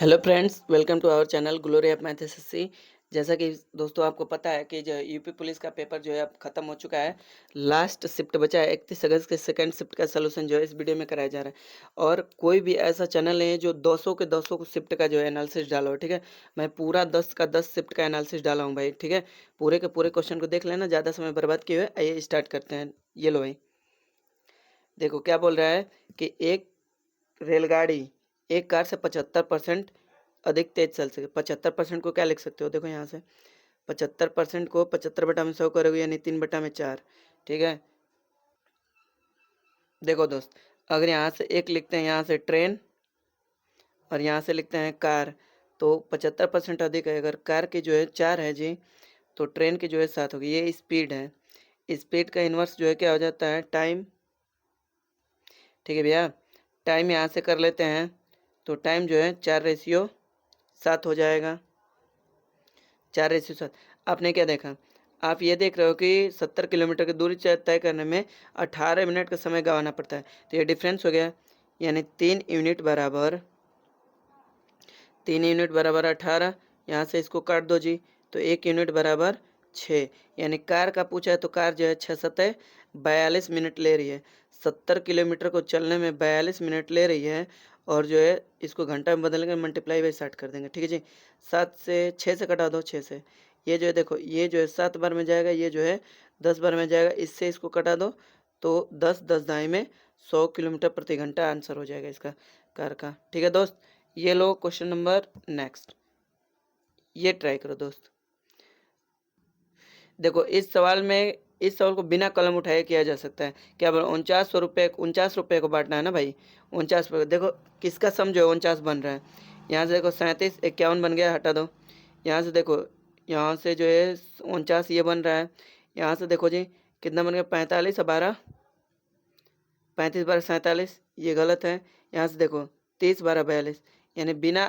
Hello friends, welcome to our channel glory of math SSC. जैसा कि दोस्तों आपको पता है कि जो यूपी पुलिस का पेपर जो है अब खत्म हो चुका है। लास्ट शिफ्ट बचा है 31 अगस्त के सेकंड शिफ्ट का सलूशन जो है इस वीडियो में कराया जा रहा है। और कोई भी ऐसा चैनल नहीं है जो 200 के 200 को शिफ्ट का जो है एनालिसिस डाला हो। ठीक है, मैं पूरा 10 का 10 शिफ्ट का एनालिसिस डाला हूँ भाई। ठीक है, पूरे के पूरे क्वेश्चन को देख लेना, ज़्यादा समय बर्बाद किए हुए। आइए स्टार्ट करते हैं। ये लो भाई, देखो क्या बोल रहा है कि एक रेलगाड़ी एक कार से 75% अधिक तेज चल सके। 75% को क्या लिख सकते हो, देखो यहाँ से 75% को 75/100 करोगे यानी 3/4। ठीक है, देखो दोस्त, अगर यहाँ से एक लिखते हैं, यहाँ से ट्रेन और यहाँ से लिखते हैं कार, तो 75% अधिक है। अगर कार की जो है 4 है जी, तो ट्रेन की जो है 7 होगी। ये स्पीड है। स्पीड का इन्वर्स जो है क्या हो जाता है, टाइम। ठीक है भैया, टाइम यहाँ से कर लेते हैं, तो टाइम जो है 4:7 हो जाएगा। 4:7। आपने क्या देखा, आप ये देख रहे हो कि 70 किलोमीटर की दूरी तय करने में 18 मिनट का समय गंवाना पड़ता है। तो ये डिफरेंस हो गया, यानी 3 यूनिट बराबर 18। यहाँ से इसको काट दो जी, तो 1 यूनिट बराबर 6। यानी कार का पूछा है तो कार जो है 6×7 42 मिनट ले रही है। 70 किलोमीटर को चलने में 42 मिनट ले रही है। और जो है इसको घंटा में बदल के मल्टीप्लाई बाई 60 कर देंगे। ठीक है जी, 7 से 6 से कटा दो, 6 से। ये जो है देखो, ये जो है 7 बार में जाएगा, ये जो है 10 बार में जाएगा। इससे इसको कटा दो, तो 10 10 दाएँ में 100 किलोमीटर प्रति घंटा आंसर हो जाएगा इसका, कार का। ठीक है दोस्त, ये लो क्वेश्चन नंबर नेक्स्ट, ये ट्राई करो दोस्त। देखो इस सवाल को बिना कलम उठाए किया जा सकता है। क्या बोला, 49 रुपये को बांटना है ना भाई। 49 रुपये, देखो किसका सम जो है 49 बन रहा है। यहाँ से देखो 37 51 बन गया, हटा दो। यहाँ से देखो, यहाँ से जो है 49 ये बन रहा है। यहाँ से देखो जी कितना बन गया, 45 और 12, 35 12 47, ये गलत है। यहाँ से देखो 30 12 42, यानी बिना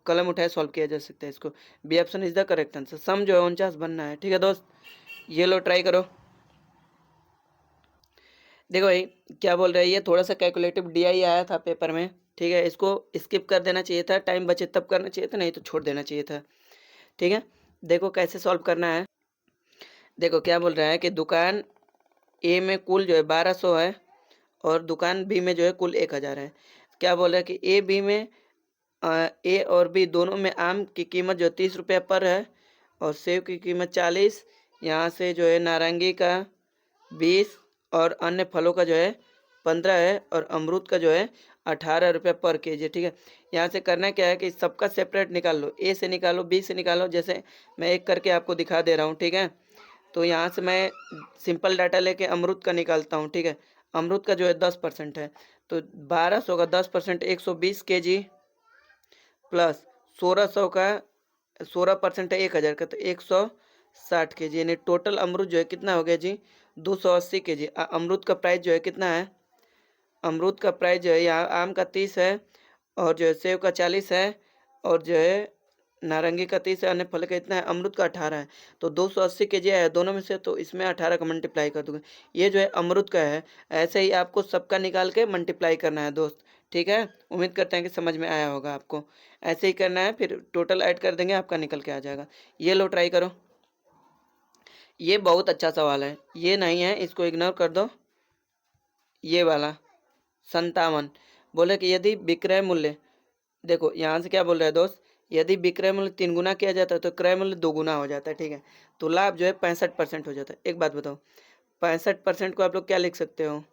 कलम उठाए सॉल्व किया जा सकता है इसको। B option is the correct answer. Sum जो है 49 बनना है। ठीक है दोस्त, ये लो ट्राई करो। देखो भाई क्या बोल रहा है, ये थोड़ा सा कैलकुलेटिव डीआई आया था पेपर में। ठीक है, इसको स्किप कर देना चाहिए था, टाइम बचे तब करना चाहिए था, नहीं तो छोड़ देना चाहिए था। ठीक है, देखो कैसे सॉल्व करना है। देखो क्या बोल रहा है कि दुकान ए में कुल जो है 1200 है, और दुकान बी में जो है कुल 1000 है। क्या बोल रहा है कि ए बी में ए और बी दोनों में आम की कीमत जो 30 रुपया पर है, और सेब की कीमत 40, यहाँ से जो है नारंगी का 20 और अन्य फलों का जो है 15 है, और अमरूद का जो है 18 रुपया पर केजी। ठीक है, यहाँ से करना क्या है कि सबका सेपरेट निकाल लो, ए से निकालो, बी से निकालो। जैसे मैं एक करके आपको दिखा दे रहा हूँ। ठीक है, तो यहाँ से मैं सिंपल डाटा लेके अमरूद का निकालता हूँ। ठीक है, अमरूद का जो है 10% है, तो 1200 का 10% 120 केजी, प्लस 1600 का 16% है 1000 का, तो 160 केजी। यानी टोटल अमरूद जो है कितना हो गया जी, 280 केजी। अमरूद का प्राइस जो है कितना है, अमरूद का प्राइस जो है यहाँ आम का 30 है, और जो है सेब का 40 है, और जो है नारंगी का 30 है, अन्य फल का इतना है, अमरूद का 18 है। तो 280 केजी है दोनों में से, तो इसमें 18 का मल्टीप्लाई कर दूंगा। ये जो है अमरूद का है। ऐसे ही आपको सबका निकाल के मल्टीप्लाई करना है दोस्त। ठीक है, उम्मीद करते हैं कि समझ में आया होगा आपको। ऐसे ही करना है, फिर टोटल ऐड कर देंगे, आपका निकल के आ जाएगा। ये लो ट्राई करो, ये बहुत अच्छा सवाल है। ये नहीं है, इसको इग्नोर कर दो। ये वाला 57 बोले कि यदि विक्रय मूल्य, देखो यहाँ से क्या बोल रहा है दोस्त, यदि विक्रय मूल्य 3 गुना किया जाता है तो क्रय मूल्य 2 गुना हो जाता है। ठीक है, तो लाभ जो है 65% हो जाता है। एक बात बताओ, 65% को आप लोग क्या लिख सकते हो,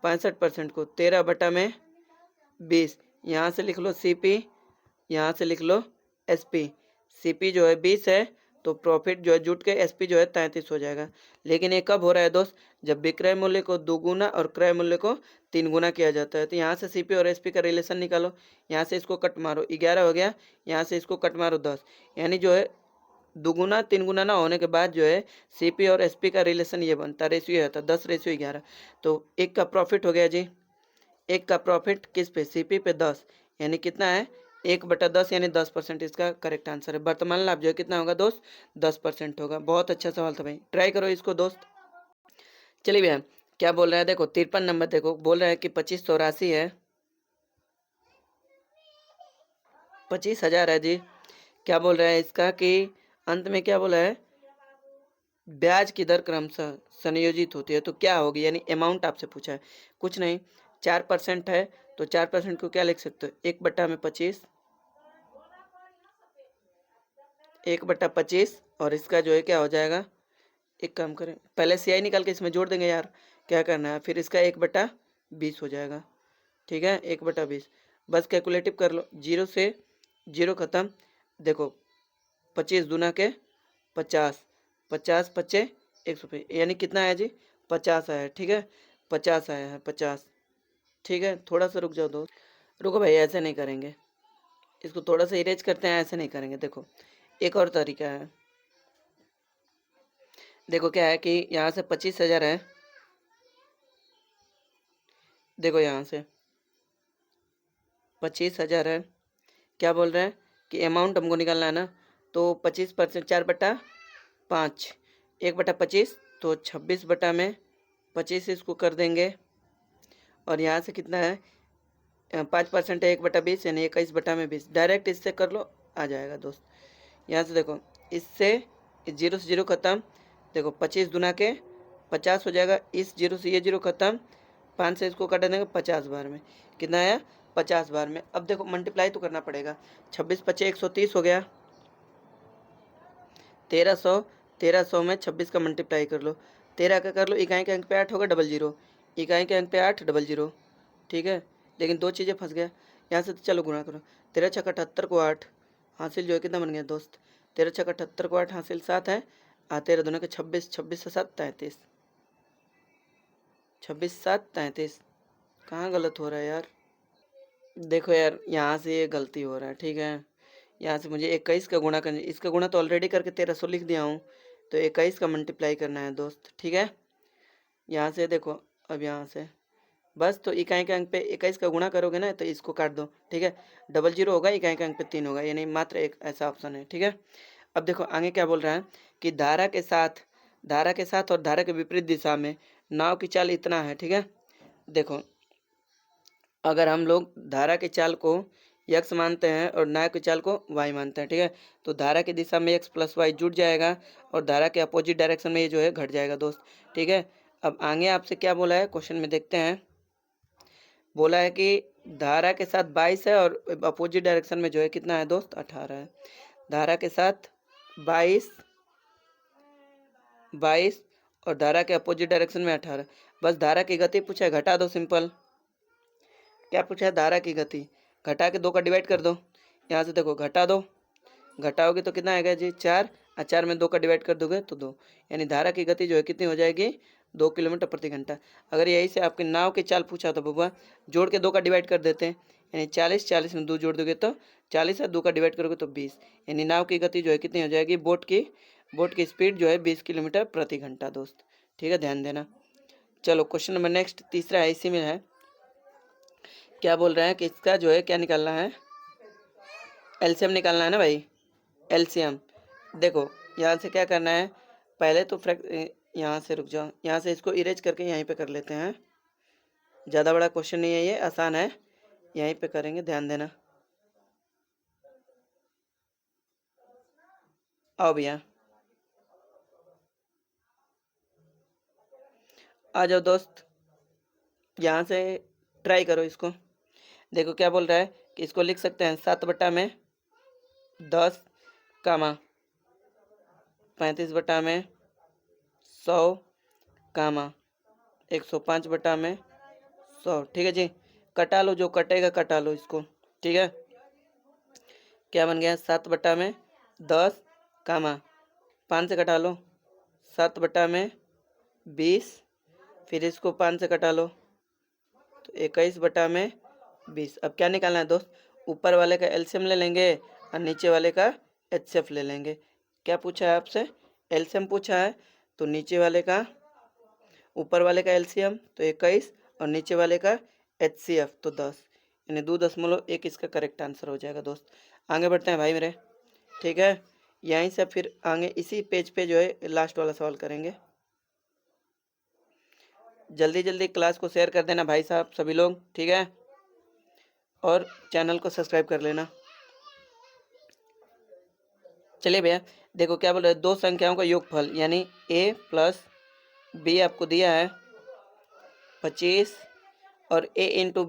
65% को 13/20, यहाँ से लिख लो सीपी, यहाँ से लिख लो एसपी। सीपी जो है 20 है, तो प्रॉफिट जो है जुट के एसपी जो है 33 हो जाएगा। लेकिन ये कब हो रहा है दोस्त, जब विक्रय मूल्य को 2 गुना और क्रय मूल्य को 3 गुना किया जाता है। तो यहाँ से सीपी और एसपी का रिलेशन निकालो। यहाँ से इसको कट मारो, 11 हो गया। यहाँ से इसको कट मारो 10, यानी जो है 2 गुना 3 गुना ना होने के बाद जो है सीपी और एसपी का रिलेशन ये बनता है, रेशियो होता है 10:11। तो एक का प्रॉफिट हो गया जी, एक का प्रॉफिट किस पे, सीपी पे 10, यानी कितना है 1/10, यानी 10% इसका करेक्ट आंसर है। वर्तमान लाभ जो है कितना होगा दोस्त, 10% होगा। बहुत अच्छा सवाल था भाई, ट्राई करो इसको दोस्त। चलिए भैया क्या बोल रहा है, देखो 53 नंबर, देखो बोल रहा है कि 2584 है। 25,000 है जी। क्या बोल रहा है इसका कि अंत में क्या बोला है, ब्याज की दर क्रमशः संयोजित होती है, तो क्या होगी, यानी अमाउंट आपसे पूछा है। कुछ नहीं, 4% है तो 4% को क्या लिख सकते हो, 1/25, 1/25, और इसका जो है क्या हो जाएगा, एक काम करें पहले CI निकाल के इसमें जोड़ देंगे यार, क्या करना है, फिर इसका 1/20 हो जाएगा। ठीक है, 1/20, बस कैलकुलेटिव कर लो, 0 से 0 खत्म। देखो 25 दूना के 50, 50 पच्चे 100, यानी कितना आया जी, 50 आया। ठीक है, 50 आया है, 50। ठीक है, थोड़ा सा रुक जाओ दोस्त, रुको भाई, ऐसे नहीं करेंगे, इसको थोड़ा सा इरेज करते हैं, ऐसे नहीं करेंगे। देखो एक और तरीका है, देखो क्या है कि यहाँ से 25,000 है, देखो यहाँ से 25,000 है, क्या बोल रहे हैं कि अमाउंट हमको निकालना है ना, तो 25%, 4/5, 1/25, तो 26/25 इसको कर देंगे, और यहाँ से कितना है, 5% है 1/20, यानी 21/20, डायरेक्ट इससे कर लो, आ जाएगा दोस्त। यहाँ से देखो, इससे 0 से 0 खत्म, देखो 25 दूना के 50 हो जाएगा, इस 0 से ये 0 खत्म, 5 से इसको काटा देंगे 50 बार में, कितना आया, 50 बार में। अब देखो मल्टीप्लाई तो करना पड़ेगा, 26 पच्चे 130 हो गया, 1300, 1300 में 26 का मल्टीप्लाई कर लो, 13 का कर लो, इकाई के अंक पे 8 होगा, 00, इकाई के अंक पे 8, 00। ठीक है, लेकिन दो चीज़ें फंस गया, यहाँ से तो चलो गुणा करो, 13×6 78 को 8, हासिल जो है कितना बन गया दोस्त, 13×6 78 को 8 हासिल 7 है, 13 दूना के 26, 26 से 7 33, 26 7 33, कहाँ गलत हो रहा है यार, देखो यार यहाँ से ये गलती हो रहा है। ठीक है, यहाँ से मुझे 21 का गुणा करना, इसका गुणा तो ऑलरेडी करके 1300 लिख दिया हूँ, तो 21 का मल्टीप्लाई करना है दोस्त। ठीक है, यहाँ से देखो, अब यहाँ से बस, तो इकाई के अंक पे 21 का गुणा करोगे ना, तो इसको काट दो। ठीक है, 00 होगा, इकाई के अंक पे 3 होगा, यानी मात्र एक ऐसा ऑप्शन है। ठीक है, अब देखो आगे क्या बोल रहा है कि धारा के साथ और धारा के विपरीत दिशा में नाव की चाल इतना है। ठीक है, देखो अगर हम लोग धारा की चाल को x मानते हैं और नाव की चाल को y मानते हैं, ठीक है, तो धारा की दिशा में x प्लस वाई जुड़ जाएगा, और धारा के अपोजिट डायरेक्शन में ये जो है घट जाएगा दोस्त। ठीक है, अब आगे आपसे क्या बोला है क्वेश्चन में, देखते हैं। बोला है कि धारा के साथ 22 है, और अपोजिट डायरेक्शन में जो है कितना है दोस्त, 18 है। धारा के साथ 22, 22, और धारा के अपोजिट डायरेक्शन में 18। बस धारा की गति पूछा है, घटा दो, सिंपल। क्या पूछा है, धारा की गति, घटा के 2 का डिवाइड कर दो, यहाँ से देखो घटा दो, घटाओगे तो कितना आएगा जी, 4, और 4 में 2 का डिवाइड कर दोगे तो 2, यानी धारा की गति जो है कितनी हो जाएगी, 2 किलोमीटर प्रति घंटा। अगर यही से आपकी नाव की चाल पूछा तो बबुआ जोड़ के 2 का डिवाइड कर देते हैं, यानी 40, 40 में 2 जोड़ दोगे तो 40, और 2 का डिवाइड करोगे तो 20, यानी नाव की गति जो है कितनी हो जाएगी, बोट की स्पीड जो है 20 किलोमीटर प्रति घंटा दोस्त। ठीक है, ध्यान देना। चलो क्वेश्चन नंबर नेक्स्ट, तीसरा है, इसी में है, क्या बोल रहे हैं कि इसका जो है क्या निकालना है, एलसीएम निकालना है ना भाई, एलसीएम। देखो यहाँ से क्या करना है, पहले तो यहाँ से रुक जाओ, यहाँ से इसको इरेज करके यहीं पे कर लेते हैं, ज़्यादा बड़ा क्वेश्चन नहीं है, ये आसान है, यहीं पे करेंगे, ध्यान देना। आओ भैया, आ जाओ दोस्त, यहाँ से ट्राई करो इसको। देखो क्या बोल रहा है कि इसको लिख सकते हैं 7/10, कामा 35/100, कामा 105/100। ठीक है जी, कटा लो, जो कटेगा कटा लो इसको। ठीक है, क्या बन गया, 7/10, कामा 5 से कटा लो, 7/20, फिर इसको 5 से कटा लो तो 21/20। अब क्या निकालना है दोस्त, ऊपर वाले का एलसीएम ले लेंगे और नीचे वाले का एचसीएफ ले लेंगे। क्या पूछा है आपसे, एलसीएम पूछा है, तो नीचे वाले का, ऊपर वाले का एलसीएम तो 21, और नीचे वाले का एचसीएफ तो 10, यानी 2.1 इसका करेक्ट आंसर हो जाएगा दोस्त। आगे बढ़ते हैं भाई मेरे। ठीक है, यहीं से फिर आगे इसी पेज पे जो है लास्ट वाला सवाल करेंगे। जल्दी जल्दी क्लास को शेयर कर देना भाई साहब सभी लोग। ठीक है, और चैनल को सब्सक्राइब कर लेना। चलिए भैया, देखो क्या बोल रहे हैं, दो संख्याओं का योगफल यानी a प्लस बी आपको दिया है 25 और a इंटू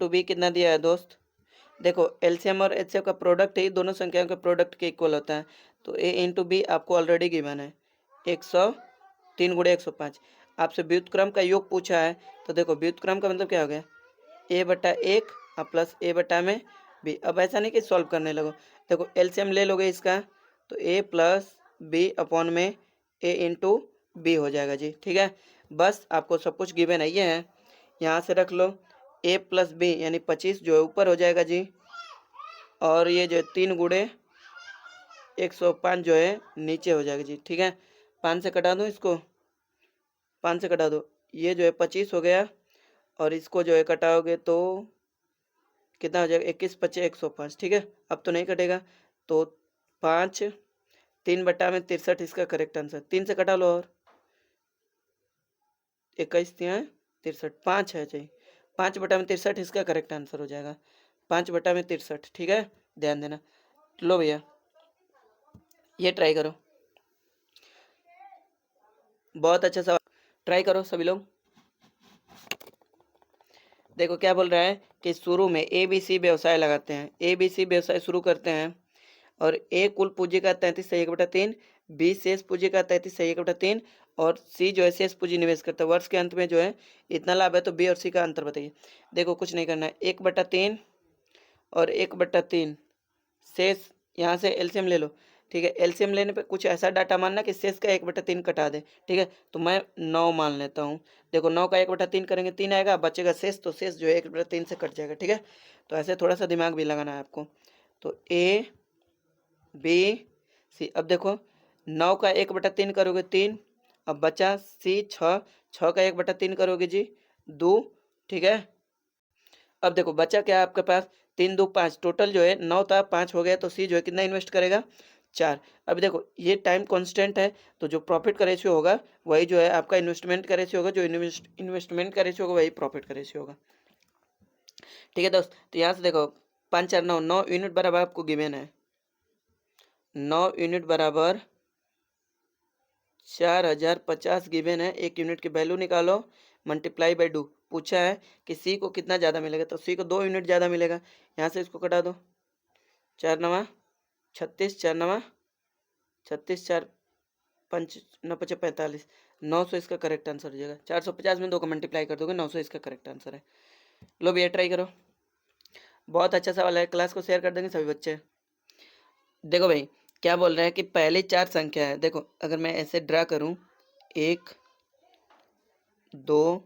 बी कितना दिया है दोस्त। देखो एलसीएम और एचसीएफ का प्रोडक्ट ही दोनों संख्याओं के प्रोडक्ट के इक्वल होता है। तो a इंटू बी आपको ऑलरेडी गिवन है 103 गुणे 105। आपसे व्युत्क्रम का योग पूछा है, तो देखो व्युत्क्रम का मतलब क्या हो गया, a बटा एक प्लस a बटा में b। अब ऐसा नहीं कि सॉल्व करने लगो, देखो एलसीएम ले लोगे इसका तो a प्लस बी अपॉन में a इंटू बी हो जाएगा जी। ठीक है, बस आपको सब कुछ गिवन है, ये है, यहाँ से रख लो a प्लस बी यानी 25 जो है ऊपर हो जाएगा जी, और ये जो है 3 गुणे 105 जो है नीचे हो जाएगा जी। ठीक है, 5 से कटा दो इसको, 5 से कटा दो, ये जो है 25 हो गया, और इसको जो है कटाओगे तो कितना हो जाएगा, 21 25 105। ठीक है, अब तो नहीं कटेगा, तो 5 3 बटा में 63 इसका करेक्ट आंसर। 3 से कटा लो, और 21 3 63, 5 है चाहिए, 5 बटा में 63 इसका करेक्ट आंसर हो जाएगा, 5 बटा में 63। ठीक है, ध्यान देना। लो भैया ये ट्राई करो, बहुत अच्छा सवाल, ट्राई करो सभी लोग। देखो क्या बोल रहा है कि शुरू में ए बी सी व्यवसाय लगाते हैं, ए बी सी व्यवसाय शुरू करते हैं, और ए कुल पूंजी का 33 सही 1/3, बी शेष पूंजी का 33 सही 1/3, और सी जो है शेष पूंजी निवेश करता है। वर्ष के अंत में जो है इतना लाभ है, तो बी और सी का अंतर बताइए। देखो कुछ नहीं करना है, 1/3 और 1/3 शेष, यहाँ से एलसीएम ले लो। ठीक है, एलसीएम लेने पे कुछ ऐसा डाटा मानना कि शेष का 1/3 कटा दे। ठीक है, तो मैं 9 मान लेता हूँ। देखो 9 का 1/3 करेंगे 3 आएगा, बचेगा शेष, तो शेष जो है 1/3 से कट जाएगा। ठीक है, तो ऐसे थोड़ा सा दिमाग भी लगाना है आपको। तो ए बी सी, अब देखो 9 का 1/3 करोगे 3, अब बचा सी 6, 6 का 1/3 करोगे जी 2। ठीक है, अब देखो बचा क्या आपके पास, 3 2 5, टोटल जो है 9 था, 5 हो गया, तो सी जो है कितना इन्वेस्ट करेगा 4। अब देखो ये टाइम कांस्टेंट है, तो जो प्रॉफिट का रेशियो होगा वही जो है आपका इन्वेस्टमेंट का रेशियो होगा, जो इन्वेस्टमेंट का रेशियो होगा वही प्रॉफिट का रेशियो होगा। ठीक है दोस्त, तो यहाँ से देखो 5 4 9, 9 यूनिट बराबर आपको गिवन है, 9 यूनिट बराबर 4050 गिवन है। 1 यूनिट की वैल्यू निकालो, मल्टीप्लाई बाई डू। पूछा है कि सी को कितना ज़्यादा मिलेगा, तो सी को 2 यूनिट ज़्यादा मिलेगा। यहाँ से इसको कटा दो, 4 नवा 36, 4 नवा 36, 4 पंच 9 पचे 45, 900 इसका करेक्ट आंसर हो जाएगा। 450 में 2 का मल्टीप्लाई कर दोगे, 900 इसका करेक्ट आंसर है। लो भैया ट्राई करो, बहुत अच्छा सवाल है, क्लास को शेयर कर देंगे सभी बच्चे। देखो भाई क्या बोल रहे हैं कि पहली 4 संख्या है, देखो अगर मैं ऐसे ड्रा करूं 1 2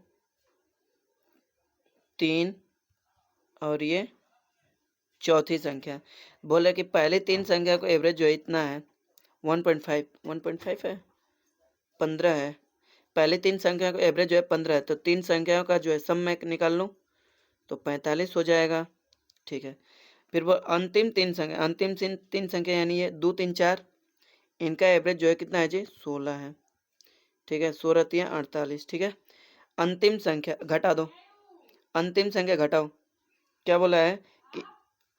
3 और ये चौथी संख्या, बोले कि पहले 3 संख्या को एवरेज जो है इतना है 1.5, 1.5 है, 15 है। पहले 3 संख्या को एवरेज जो है 15 है, तो 3 संख्याओं का जो है सम मैं निकाल लूँ तो 45 हो जाएगा। ठीक है, फिर वो अंतिम 3 संख्या, अंतिम 3 संख्या यानी ये 2 3 4, इनका एवरेज जो है कितना है जी 16 है। ठीक है, 16 3 48। ठीक है, अंतिम संख्या घटा दो, अंतिम संख्या घटाओ, क्या बोला है कि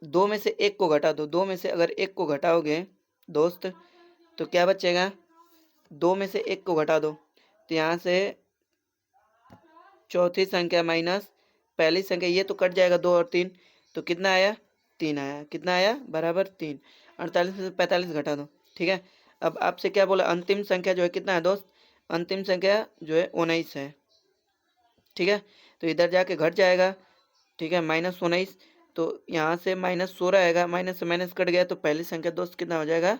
2 में से 1 को घटा दो, 2 में से अगर 1 को घटाओगे दोस्त तो क्या बचेगा, 2 में से 1 को घटा दो, तो यहाँ से चौथी संख्या माइनस पहली संख्या, ये तो कट जाएगा 2 और 3, तो कितना आया 3 आया, कितना आया बराबर 3। 48 में से 45 घटा दो। ठीक है, अब आपसे क्या बोला, अंतिम संख्या जो है कितना है दोस्त, अंतिम संख्या जो है 19 है। ठीक है, तो इधर जाके घट जाएगा। ठीक है, -19, तो यहाँ से -16 आएगा, माइनस से माइनस कट गया, तो पहली संख्या दोस्त कितना हो जाएगा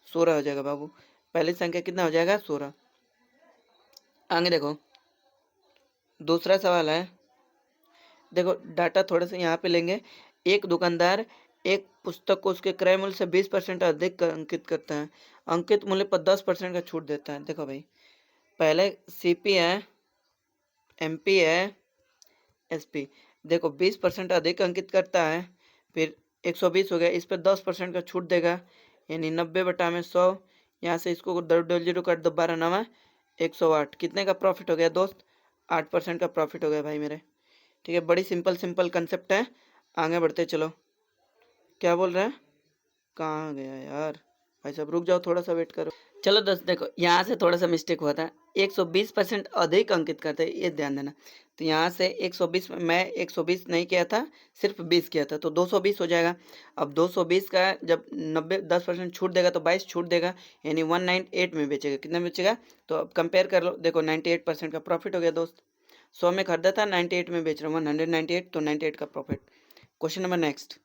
16 हो जाएगा बाबू, पहली संख्या कितना हो जाएगा 16। आगे देखो दूसरा सवाल है, देखो डाटा थोड़ा सा यहाँ पे लेंगे। एक दुकानदार एक पुस्तक को उसके क्रय मूल्य से 20% अधिक अंकित करता है, अंकित मूल्य पर 10% का छूट देता है। देखो भाई पहले सीपी है, एमपी है, एसपी, देखो 20% अधिक अंकित करता है, फिर 120 हो गया, इस पर 10% का छूट देगा, यानी 90/100। यहाँ से इसको 0 काट दो, 12 9 108, कितने का प्रॉफिट हो गया दोस्त, 8% का प्रॉफिट हो गया भाई मेरे। ठीक है, बड़ी सिंपल कंसेप्ट है, आगे बढ़ते चलो। क्या बोल रहे हैं, कहाँ गया यार? भाई साहब रुक जाओ, थोड़ा सा वेट करो। चलो दोस्त देखो, यहाँ से थोड़ा सा मिस्टेक हुआ था। 120% अधिक अंकित करते हैं, ये ध्यान देना। तो यहाँ से 120, मैं 120 नहीं किया था, सिर्फ 20 किया था, तो 220 हो जाएगा। अब 220 का जब 10% छूट देगा तो 22 छूट देगा, यानी 198 में बेचेगा। कितना बेचेगा? तो अब कंपेयर कर लो, देखो 98% का प्रॉफिट हो गया दोस्त। 100 में खरीदा था, 98 में बेच रहा हूँ, 198, तो 98 का प्रॉफिट। Question number next.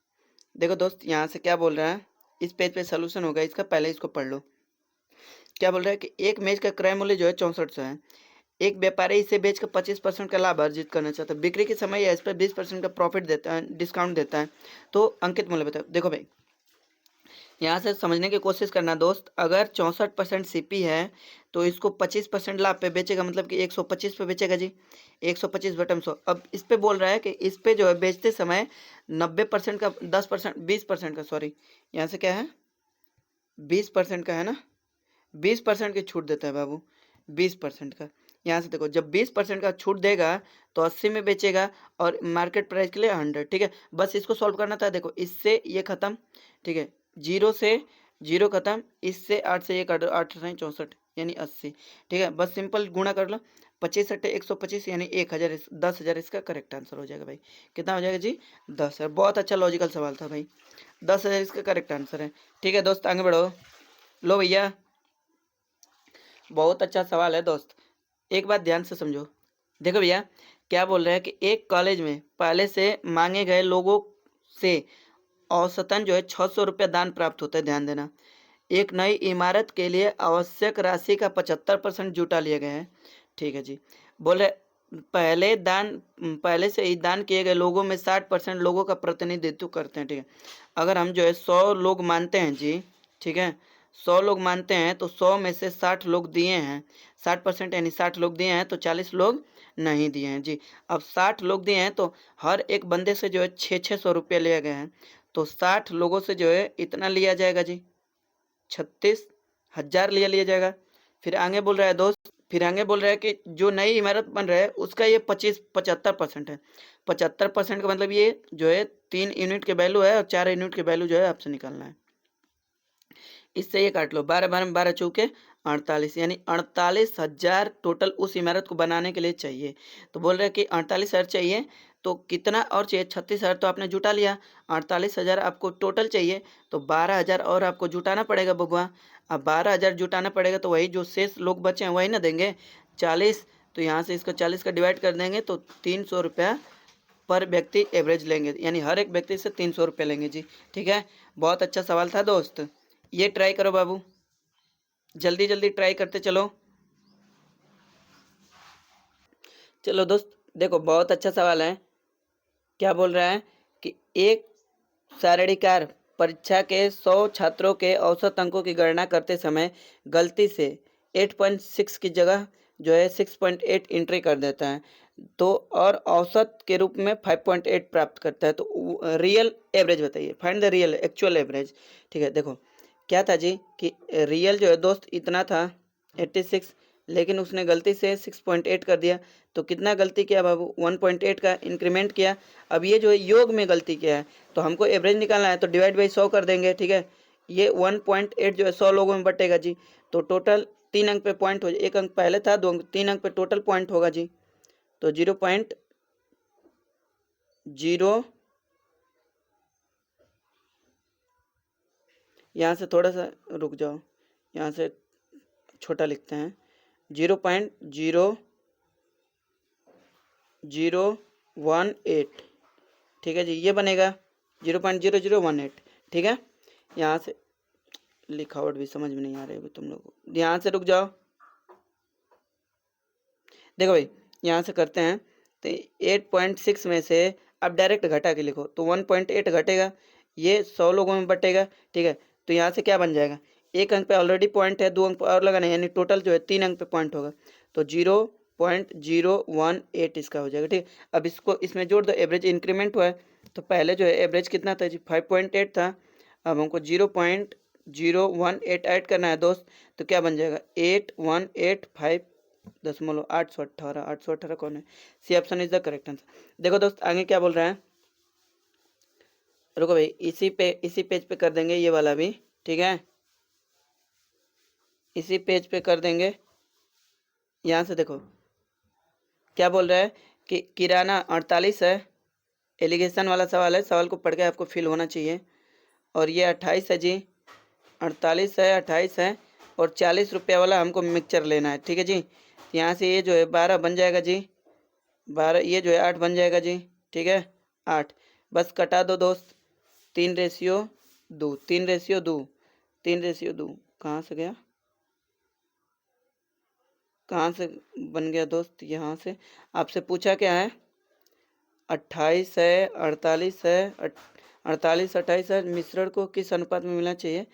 देखो दोस्त, यहाँ से क्या बोल रहा है, इस पेज पे सोल्यूशन होगा इसका, पहले इसको पढ़ लो। क्या बोल रहा है कि एक मेज का क्रय मूल्य जो है 6400 है। एक व्यापारी इसे बेचकर 25% का लाभ अर्जित करना चाहता है। बिक्री के समय यह इस पर 20% का प्रॉफिट देता है, डिस्काउंट देता है। तो अंकित मूल्य बताओ। देखो भाई, यहाँ से समझने की कोशिश करना दोस्त। अगर 64% सीपी है तो इसको 25% लाभ पे बेचेगा, मतलब कि 125 पे बेचेगा जी। 125/100। अब इस पे बोल रहा है कि इस पे जो है बेचते समय 90% का, 10%, 20% का, सॉरी यहाँ से क्या है, 20% का है ना, 20% की छूट देता है बाबू, 20% का। यहाँ से देखो, जब 20% का छूट देगा तो 80 में बेचेगा, और मार्केट प्राइस के लिए 100। ठीक है, बस इसको सॉल्व करना था। देखो इससे ये खत्म, ठीक है, 0 से 0 खत्म, इससे 8 से 1 8 से 64 यानी 80। ठीक है, बस सिंपल गुणा कर लो, 25 × 125 यानी 1000, 10,000 इसका करेक्ट आंसर हो जाएगा भाई। कितना हो जाएगा जी? 10,000। बहुत अच्छा लॉजिकल सवाल था भाई, 10,000 इसका करेक्ट आंसर है। ठीक है दोस्त, आगे बढ़ो। लो भैया, बहुत अच्छा सवाल है दोस्त, एक बात ध्यान से समझो। देखो भैया, क्या बोल रहे हैं कि एक कॉलेज में पहले से मांगे गए लोगों से औसतन जो है 600 रुपया दान प्राप्त होता है। ध्यान देना, एक नई इमारत के लिए आवश्यक राशि का 75% जुटा लिया गया है। ठीक है जी। बोले पहले से ही दान किए गए लोगों में 60% लोगों का प्रतिनिधित्व करते हैं। ठीक है, अगर हम जो है 100 लोग मानते हैं जी, ठीक है, 100 लोग मानते हैं तो 100 में से 60 लोग दिए हैं, 60% यानी 60 लोग दिए हैं, तो 40 लोग नहीं दिए हैं जी। अब 60 लोग दिए हैं तो हर एक बंदे से जो है 600 रुपये लिया गया है, तो 60 लोगों से जो है इतना लिया जाएगा जी, 36,000 लिया जाएगा। फिर आगे बोल रहा है दोस्त, फिर आगे बोल रहा है कि जो नई इमारत बन रहा है उसका ये 75% है। 75% का मतलब ये जो है 3 यूनिट के वैल्यू है, और 4 यूनिट के वैल्यू जो है आपसे निकालना है। इससे ये काट लो, 12 चौके 48, यानी 48,000 टोटल उस इमारत को बनाने के लिए चाहिए। तो बोल रहे हैं कि 48,000 चाहिए, तो कितना और चाहिए? 36,000 तो आपने जुटा लिया, 48,000 आपको टोटल चाहिए, तो 12,000 और आपको जुटाना पड़ेगा बबुआ। अब 12,000 जुटाना पड़ेगा तो वही जो शेष लोग बचे हैं वही ना देंगे, 40। तो यहाँ से इसको 40 का डिवाइड कर देंगे तो 300 रुपया पर व्यक्ति एवरेज लेंगे, यानी हर एक व्यक्ति से 300 रुपये लेंगे जी। ठीक है, बहुत अच्छा सवाल था दोस्त, ये ट्राई करो बाबू, जल्दी जल्दी ट्राई करते चलो। चलो दोस्त देखो, बहुत अच्छा सवाल है। क्या बोल रहा है कि एक सारणीकार परीक्षा के 100 छात्रों के औसत अंकों की गणना करते समय गलती से 8.6 की जगह जो है 6.8 एंट्री कर देता है, तो और औसत के रूप में 5.8 प्राप्त करता है। तो रियल एवरेज बताइए, find the real actual average. ठीक है, देखो क्या था जी कि रियल जो है दोस्त इतना था 86, लेकिन उसने गलती से 6.8 कर दिया, तो कितना गलती किया बाबू? 1.8 का इंक्रीमेंट किया। अब ये जो है योग में गलती किया है, तो हमको एवरेज निकालना है, तो डिवाइड बाई 100 कर देंगे। ठीक है, ये 1.8 जो है 100 लोगों में बटेगा जी, तो टोटल 3 अंक पे पॉइंट हो जाए, 1 अंक पहले था, 2 अंक, 3 अंक पे टोटल पॉइंट होगा जी। तो 0.0, यहाँ से थोड़ा सा रुक जाओ, यहाँ से छोटा लिखते हैं, 0.0018। ठीक है जी, ये बनेगा 0.0018। ठीक है, यहाँ से लिखावट भी समझ में नहीं आ रही है तुम लोगों को, यहाँ से रुक जाओ। देखो भाई, यहाँ से करते हैं, तो 8.6 में से अब डायरेक्ट घटा के लिखो, तो 1.8 घटेगा, ये 100 लोगों में बटेगा। ठीक है, तो यहाँ से क्या बन जाएगा? 1 अंक पे ऑलरेडी पॉइंट है, 2 अंक पे और लगाना है, यानी टोटल जो है 3 अंक पे पॉइंट होगा, तो 0.018 इसका हो जाएगा। ठीक है, अब इसको इसमें जोड़ दो, एवरेज इंक्रीमेंट हुआ है, तो पहले जो है एवरेज कितना था जी? 5.8 था, अब हमको 0.0188 करना है दोस्त, तो क्या बन जाएगा? 8185.818। 818 कौन है? C option is the correct answer. देखो दोस्त आगे क्या बोल रहा है, रुको भाई, इसी पेज पे कर देंगे ये वाला भी, ठीक है। इसी पेज पे कर देंगे। यहाँ से देखो क्या बोल रहा है कि किराना 48 है। एलिगेशन वाला सवाल है, सवाल को पढ़ के आपको फील होना चाहिए। और ये 28 है जी, 48 है, 28 है। और 40 रुपया वाला हमको मिक्सचर लेना है, ठीक है जी। यहाँ से ये जो है 12 बन जाएगा जी, 12, ये जो है 8 बन जाएगा जी, ठीक है। 8 बस कटा दो दोस्त। 3:2, 3:2, 3:2 कहाँ से गया, कहाँ से बन गया दोस्त, यहाँ से। आपसे पूछा क्या है, 28 है, 48 है, 48 28 है, मिश्रण को किस अनुपात में मिलना चाहिए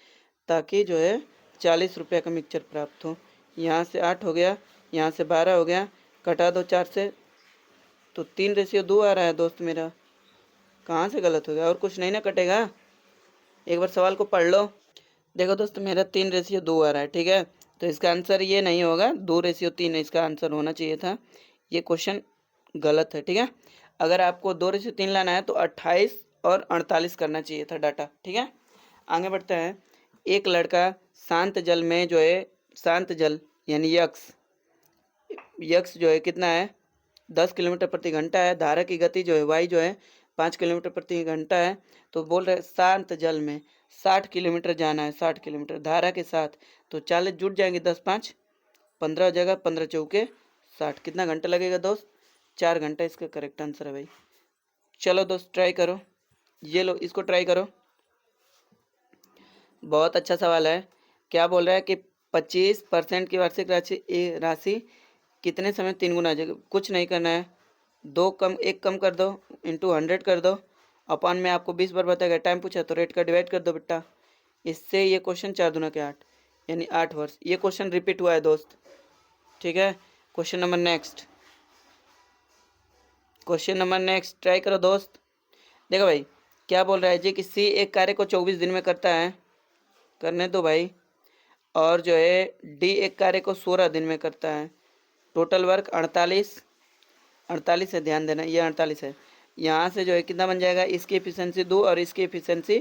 ताकि जो है 40 रुपये का मिक्सचर प्राप्त हो। यहाँ से 8 हो गया, यहाँ से 12 हो गया, कटा दो 4 से, तो 3:2 आ रहा है दोस्त मेरा। कहाँ से गलत हो गया, और कुछ नहीं ना कटेगा, एक बार सवाल को पढ़ लो। देखो दोस्त मेरा 3:2 आ रहा है, ठीक है। तो इसका आंसर ये नहीं होगा, 2:3 इसका आंसर होना चाहिए था। ये क्वेश्चन गलत है, ठीक है। अगर आपको 2:3 लाना है तो 28 और 48 करना चाहिए था डाटा, ठीक है। आगे बढ़ते हैं। एक लड़का शांत जल में जो है, शांत जल यानी यक्स, यक्स जो है कितना है 10 किलोमीटर प्रति घंटा है। धारा की गति जो है वाई जो है 5 किलोमीटर प्रति घंटा है। तो बोल रहे शांत जल में 60 किलोमीटर जाना है, 60 किलोमीटर धारा के साथ। तो 40 जुट जाएंगे, 10 5 15 हो जाएगा, 15 चौके 60। कितना घंटा लगेगा दोस्त, 4 घंटा इसका करेक्ट आंसर है भाई। चलो दोस्त ट्राई करो, ये लो इसको ट्राई करो। बहुत अच्छा सवाल है। क्या बोल रहा है कि 25% की वार्षिक राशि कितने समय 3 गुना आ जाएगी। कुछ नहीं करना है, 2 कम 1 कम कर दो, इंटू 100 कर दो, अपॉन में आपको 20 बार बताएगा। टाइम पूछा तो रेट का डिवाइड कर दो बेटा। इससे ये क्वेश्चन 4 दूना के 8 यानी 8 वर्ष। ये क्वेश्चन रिपीट हुआ है दोस्त, ठीक है। Question number next, question number next try करो दोस्त। देखो भाई क्या बोल रहा है जी कि सी एक कार्य को 24 दिन में करता है, करने दो भाई। और जो है डी एक कार्य को 16 दिन में करता है। टोटल वर्क 48, 48 है, ध्यान देना ये 48 है। यहाँ से जो है कितना बन जाएगा, इसकी एफिशिएंसी 2 और इसकी एफिशिएंसी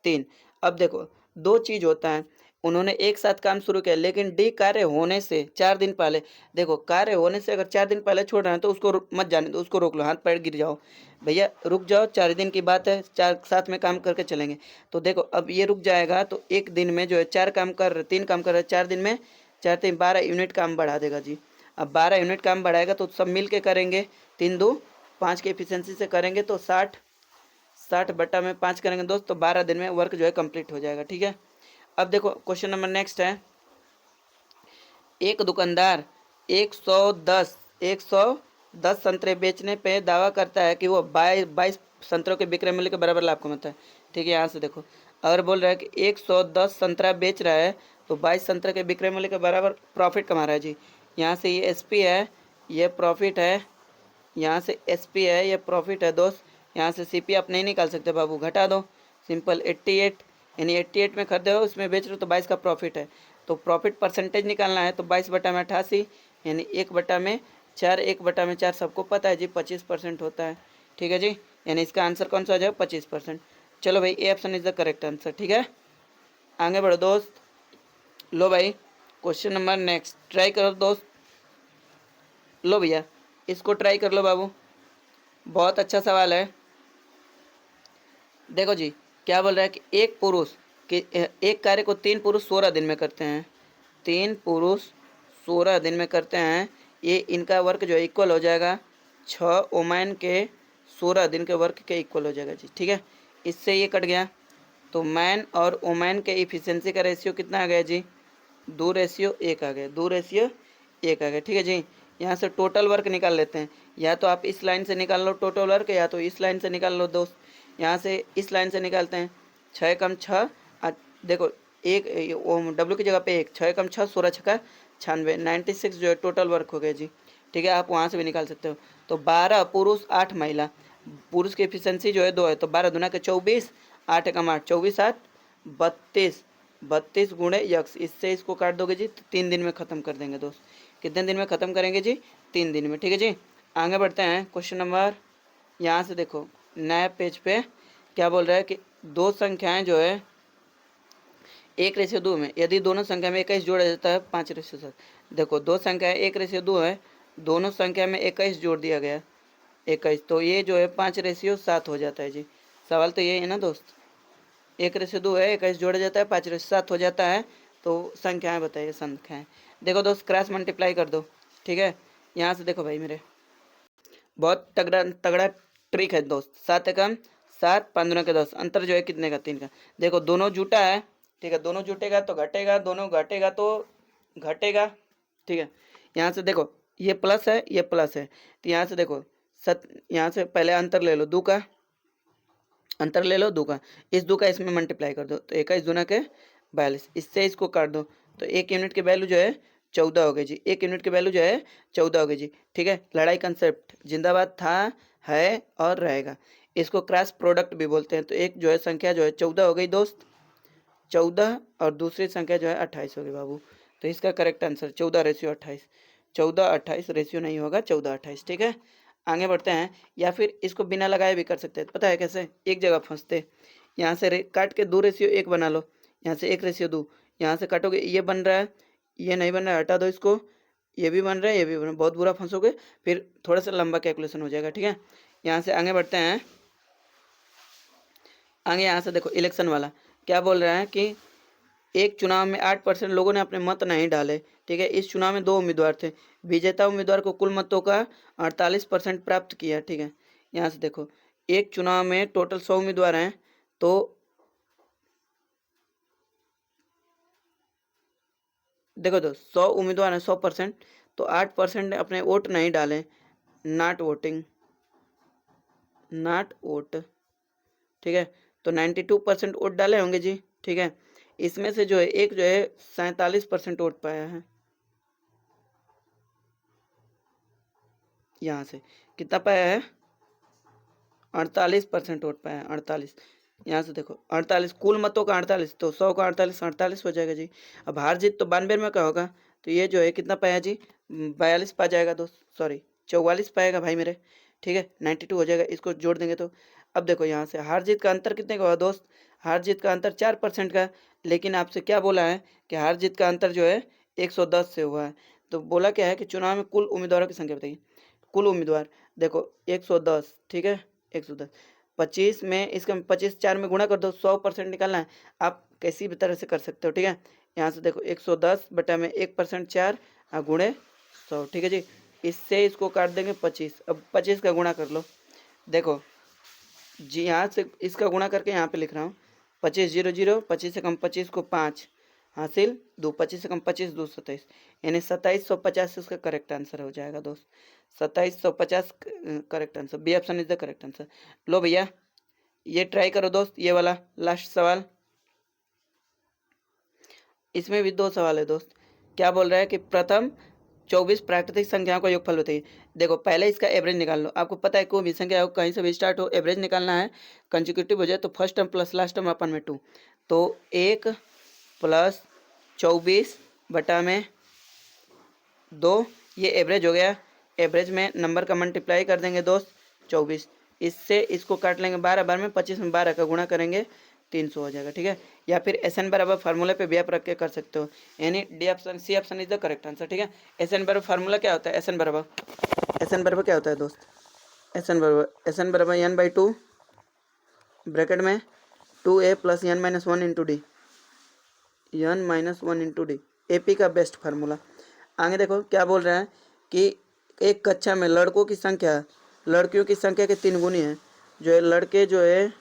3। अब देखो दो चीज होता है, उन्होंने एक साथ काम शुरू किया लेकिन डी कार्य होने से 4 दिन पहले, देखो कार्य होने से अगर 4 दिन पहले छोड़ रहे हैं तो उसको मत जाने दो, उसको रोक लो, हाथ पैर गिर जाओ भैया, रुक जाओ, 4 दिन की बात है, 4 साथ में काम करके चलेंगे। तो देखो अब ये रुक जाएगा तो एक दिन में जो है 4 काम कर रहे, 3 काम कर रहे, 4 दिन में 4 3 12 यूनिट काम बढ़ा देगा जी। अब 12 यूनिट काम बढ़ाएगा तो सब मिल के करेंगे, 3 2 5 की एफिशिएंसी से करेंगे तो 60, 60 बटा में 5 करेंगे दोस्त, तो 12 दिन में वर्क जो है कंप्लीट हो जाएगा, ठीक है। अब देखो क्वेश्चन नंबर नेक्स्ट है। एक दुकानदार 110 संतरे बेचने पे दावा करता है कि वो 22 संतरों के विक्रय मूल्य के बराबर लाभ कमाता है, ठीक है। यहाँ से देखो अगर बोल रहा है कि 110 संतरा बेच रहा है तो 22 संतरे के विक्रय मूल्य के बराबर प्रॉफिट कमा रहा है जी। यहाँ से ये एसपी है, ये प्रॉफिट है, यहाँ से एसपी है, ये प्रॉफिट है दोस्त। यहाँ से सीपी आप नहीं निकाल सकते बाबू, घटा दो, सिंपल 88 यानी 88 में खरीदे हो, इसमें बेच रहे हो तो 22 का प्रॉफिट है। तो प्रॉफिट परसेंटेज निकालना है तो 22 बटा में 88 यानी 1 बटा में 4, 1 बटा में 4 सबको पता है जी 25% होता है, ठीक है जी। यानी इसका आंसर कौन सा आ जाएगा 25%। चलो भाई A option is the correct answer, ठीक है। आगे बढ़ो दोस्त। लो भाई क्वेश्चन नंबर नेक्स्ट ट्राई करो दोस्त। लो भैया इसको ट्राई कर लो बाबू, बहुत अच्छा सवाल है। देखो जी क्या बोल रहा है कि एक पुरुष कि एक कार्य को 3 पुरुष 16 दिन में करते हैं, 3 पुरुष 16 दिन में करते हैं। ये इनका वर्क जो है इक्वल हो जाएगा 6 ओमैन के 16 दिन के वर्क के इक्वल हो जाएगा जी, ठीक है। इससे ये कट गया तो मैन और ओमैन के इफिशियंसी का रेशियो कितना आ गया जी, 2:1 आ गया, 2:1 आ गया, ठीक है जी। यहाँ से टोटल वर्क निकाल लेते हैं, या तो आप इस लाइन से निकाल लो टोटल वर्क, या तो इस लाइन से निकाल लो दोस्त। यहाँ से इस लाइन से निकालते हैं, 6 कम 6, देखो एक डब्ल्यू की जगह पे 1, 6 कम 6 16 छक्का 96, 96 जो है टोटल वर्क हो गया जी, ठीक है। आप वहाँ से भी निकाल सकते हो। तो 12 पुरुष 8 महिला, पुरुष की एफिशिएंसी जो है 2 है, तो 12 दूना के 24, 8 कम 8 24 8 32, 32 गुणे यक्स, इससे इसको काट दोगे जी तो 3 दिन में ख़त्म कर देंगे दोस्त। कितने दिन में ख़त्म करेंगे जी, 3 दिन में, ठीक है जी। आगे बढ़ते हैं क्वेश्चन नंबर, यहाँ से देखो नया पेज पे क्या बोल रहा है कि दो संख्याएं जो है 1:2 में, यदि दोनों संख्या में 21 जोड़ा जाता है 5:7। देखो दो संख्या 1:2 है, दोनों संख्या में 21 जोड़ दिया गया 21, तो ये जो है 5:7 हो जाता है जी। सवाल तो ये है ना दोस्त, 1:2 है, 21 जोड़ा जाता है 5:7 हो जाता है। तो संख्याएं बताइए, संख्याएं। देखो दोस्त क्रॉस मल्टीप्लाई कर दो, ठीक है। यहाँ से देखो भाई मेरे, बहुत तगड़ा तगड़ा ट्रिक है दोस्त। 7 एकम 7, 15 के 10, अंतर जो है कितने का, 3 का। देखो दोनों जुटा है, ठीक है, दोनों जुटेगा तो घटेगा, दोनों घटेगा तो घटेगा, ठीक है। यहाँ से देखो ये प्लस है, ये प्लस है, तो यहाँ से देखो यहाँ से पहले अंतर ले लो, 2 का अंतर ले लो, 2 का, इस 2 का इसमें मल्टीप्लाई कर दो, तो 21 दूना के 42, इससे इसको काट दो, तो 1 यूनिट की वैल्यू जो है 14 हो गई जी। 1 यूनिट की वैल्यू जो है 14 हो गई जी, ठीक है। लड़ाई कंसेप्ट जिंदाबाद था, है और रहेगा। इसको क्रॉस प्रोडक्ट भी बोलते हैं। तो एक जो है संख्या जो है 14 हो गई दोस्त, 14, और दूसरी संख्या जो है 28 हो गई बाबू। तो इसका करेक्ट आंसर 14:28, 14:28 रेशियो नहीं होगा, 14:28, ठीक है। आगे बढ़ते हैं, या फिर इसको बिना लगाए भी कर सकते हैं। पता है कैसे, एक जगह फंसते, यहाँ से काट के 2:1 बना लो, यहाँ से 1:2, यहाँ से काटोगे ये बन रहा है, ये नहीं बन रहा है, हटा दो इसको, ये भी बन रहा है, ये भी बन रहा है, बहुत बुरा फंसोगे, फिर थोड़ा सा लंबा कैलकुलेशन हो जाएगा, ठीक है। यहाँ से आगे बढ़ते हैं, आगे यहाँ से देखो इलेक्शन वाला क्या बोल रहा है कि एक चुनाव में 8% लोगों ने अपने मत नहीं डाले, ठीक है। इस चुनाव में 2 उम्मीदवार थे, विजेता उम्मीदवार को कुल मतों का 48% प्राप्त किया, ठीक है। यहाँ से देखो एक चुनाव में टोटल 100 उम्मीदवार हैं, तो देखो दोस्त 100 उम्मीदवार हैं, 100%, तो 8% ने अपने वोट नहीं डाले, नॉट वोटिंग, नॉट वोट, ठीक है। तो 92% वोट डाले होंगे जी, ठीक है। इसमें से जो है एक जो है 47% वोट पाया है, यहाँ से कितना पाया है, 48% वोट पाया है, 48। यहाँ से देखो 48, कुल मतों का 48, तो 100 का 48, 48 हो जाएगा जी। अब हार जीत तो 92 में का होगा, तो ये जो है कितना पाया जी, 42 पा जाएगा दोस्त, सॉरी 44 पाएगा भाई मेरे, ठीक है। 92 हो जाएगा, इसको जोड़ देंगे तो। अब देखो यहाँ से हार जीत का अंतर कितने का हुआ दोस्त, हार जीत का अंतर 4% का, लेकिन आपसे क्या बोला है कि हार जीत का अंतर जो है 110 से हुआ है। तो बोला क्या है कि चुनाव में कुल उम्मीदवारों की संख्या बताइए, कुल उम्मीदवार देखो 110, ठीक है, 110, 25 में इसका 25 4 में गुणा कर दो, 100% निकालना है, आप कैसी भी तरह से कर सकते हो, ठीक है। यहाँ से देखो 110 बटा में 1% 4 गुणे 100, ठीक है जी। इससे इसको काट देंगे 25, अब 25 का गुणा कर लो, देखो जी यहाँ से इसका गुणा करके यहाँ पे लिख रहा हूँ, 25 0 0, 25 से कम 25 को 5 हासिल 2, 25 से कम 25 2 27, यानी 2750 इसका करेक्ट आंसर हो जाएगा दोस्त। 2750 correct answer, B option is the correct answer. लो भैया ये ट्राई करो दोस्त, ये वाला लास्ट सवाल, इसमें भी 2 सवाल है दोस्त। क्या बोल रहा है कि प्रथम 24 प्राकृतिक संख्याओं का योगफल बताइए। देखो पहले इसका एवरेज निकाल लो, आपको पता है कोई भी संख्या हो कहीं से भी स्टार्ट हो, एवरेज निकालना है, कंजिक्यूटिव हो जाए तो first term plus last term अपन में 2, तो 1 + 24 बटा में 2, ये एवरेज हो गया। एवरेज में नंबर का मल्टीप्लाई कर देंगे दोस्त 24, इससे इसको काट लेंगे 12 बार में, 25 में 12 का गुणा करेंगे 300 हो जाएगा, ठीक है। या फिर SN बराबर फार्मूला पे भी आप रख के कर सकते हो, यानी D option, C option is the correct answer, ठीक है। SN बराबर फार्मूला क्या होता है, SN बराबर क्या होता है दोस्त, SN बराबर n/2 ब्रैकेट में 2a + n - 1 into D, n - 1 into D, AP का बेस्ट फार्मूला। आगे देखो क्या बोल रहा है कि एक कक्षा में लड़कों की संख्या लड़कियों की संख्या के 3 गुनी है, जो है लड़के जो है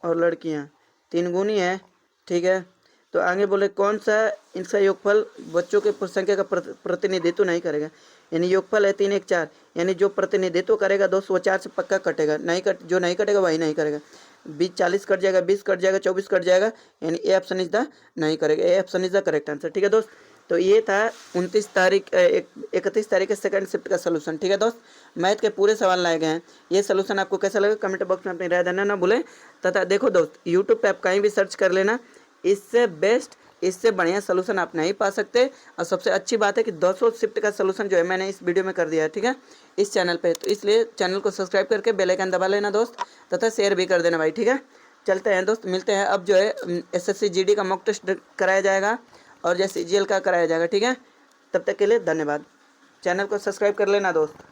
और लड़कियां 3 गुनी है, ठीक है। तो आगे बोले कौन सा इनका योगफल बच्चों के संख्या का प्रतिनिधित्व नहीं करेगा, यानी योगफल है 3 1 4, यानी जो प्रतिनिधित्व करेगा दोस्त वो 4 से पक्का कटेगा, नहीं जो नहीं कटेगा वही नहीं करेगा। 20 40 कट जाएगा, 20 कट जाएगा, 24 कट जाएगा, यानी ए ऑप्शन इज द नहीं करेगा, A option is the correct answer, ठीक है दोस्त। तो ये था 31 तारीख 31 तारीख के सेकंड शिफ्ट का सलूशन, ठीक है दोस्त। मैथ के पूरे सवाल लाए गए हैं। ये सलूशन आपको कैसा लगा कमेंट बॉक्स में अपनी राय देना ना भूलें। तथा देखो दोस्त यूट्यूब पे आप कहीं भी सर्च कर लेना, इससे बेस्ट इससे बढ़िया सलूशन आप नहीं पा सकते। और सबसे अच्छी बात है कि 200 शिफ्ट का सलूशन जो है मैंने इस वीडियो में कर दिया है, ठीक है, इस चैनल पे। तो इसलिए चैनल को सब्सक्राइब करके बेल आइकन दबा लेना दोस्त, तथा शेयर भी कर देना भाई, ठीक है। चलते हैं दोस्त, मिलते हैं। अब जो है SSC GD का मॉक टेस्ट कराया जाएगा और जैसे CGL का कराया जाएगा, ठीक है। तब तक के लिए धन्यवाद। चैनल को सब्सक्राइब कर लेना दोस्त।